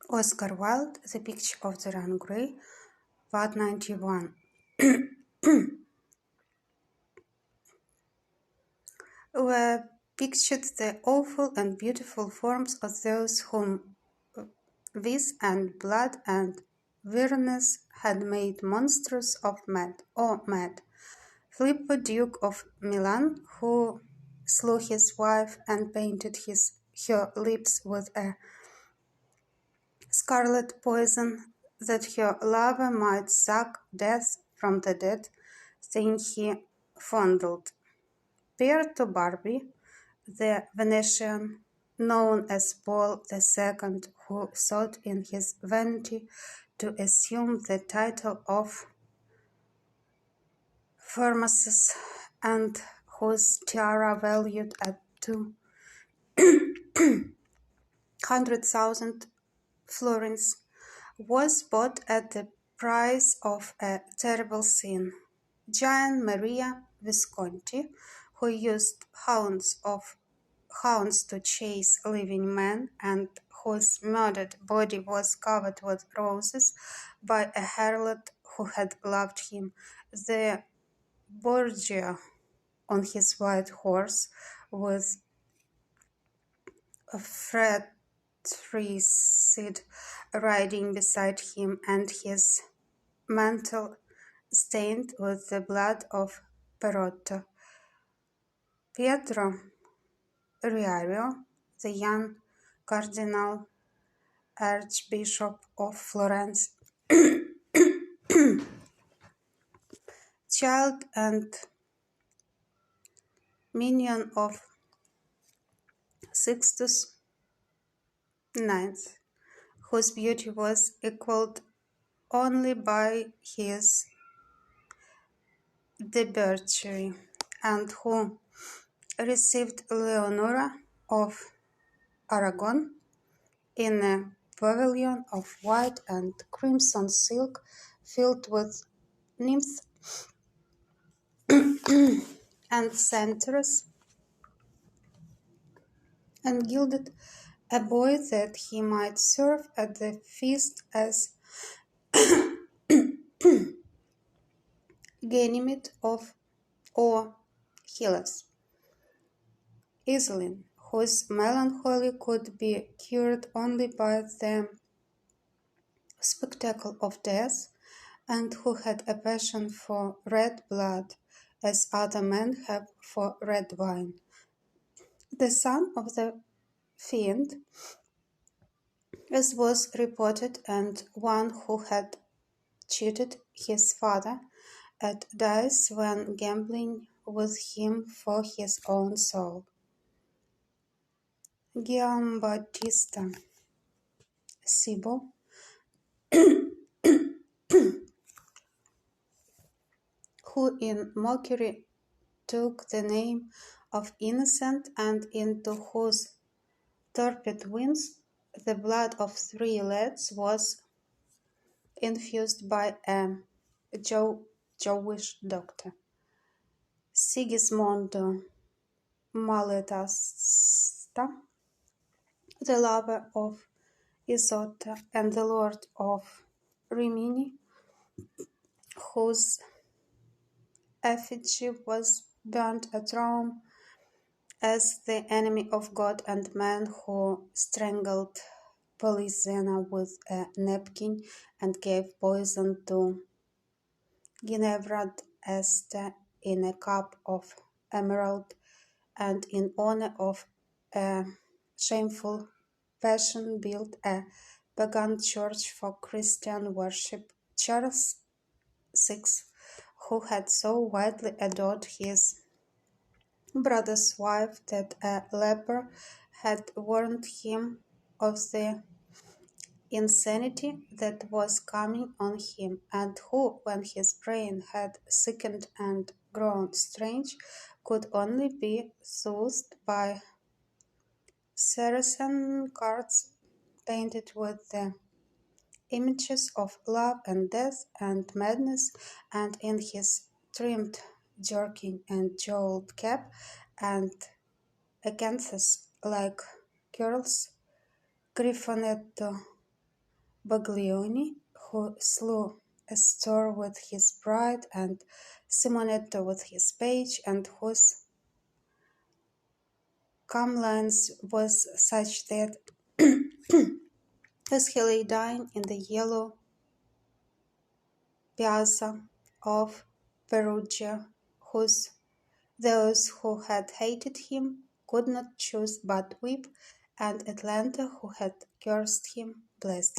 Oscar Wilde, The Picture of Dorian Gray, Part 91. Were pictured the awful and beautiful forms of those whom vice and blood and weariness had made monsters of mad. Filippo, Duke of Milan, who slew his wife and painted her lips with a scarlet poison, that her lover might suck death from the dead thing he fondled. Pietro Barbi, the Venetian, known as Paul II, who sought in his vanity to assume the title of Firmus, and whose tiara valued at 200,000 florins, was bought at the price of a terrible sin. Gian Maria Visconti, who used hounds to chase living men, and whose murdered body was covered with roses by a harlot who had loved him. The Borgia on his white horse, with a fratricide riding beside him, and his mantle stained with the blood of Perotto. Pietro Riario, the young Cardinal Archbishop of Florence, child and minion of Sixtus IX, whose beauty was equalled only by his debauchery, and who received Leonora of Aragon in a pavilion of white and crimson silk filled with nymphs and centaurs, and gilded a boy that he might serve at the feast as Ganymede or Hylas. Iselin, whose melancholy could be cured only by the spectacle of death, and who had a passion for red blood, as other men have for red wine. The son of the fiend, as was reported, and one who had cheated his father at dice when gambling with him for his own soul. Giambattista Cibo, who in mockery took the name of Innocent, and into whose torpid veins the blood of 3 lads was infused by a Jewish doctor. Sigismondo Malatesta, the lover of Isotta and the lord of Rimini, whose effigy was burnt at Rome as the enemy of God and man, who strangled Polixena with a napkin and gave poison to Ginevra d'Este in a cup of emerald, and in honor of a shameful passion built a pagan church for Christian worship. Charles VI, who had so widely adored his brother's wife that a leper had warned him of the insanity that was coming on him, and who, when his brain had sickened and grown strange, could only be soothed by Saracen cards painted with the images of love and death and madness, and in his trimmed jerkin and jewelled cap and acanthus like curls, Griffonetto Baglioni, who slew Astor with his bride and Simonetto with his page, and whose comeliness was such that, as he lay dying in the yellow piazza of Perugia, those who had hated him could not choose but weep, and Atlanta, who had cursed him, blessed him.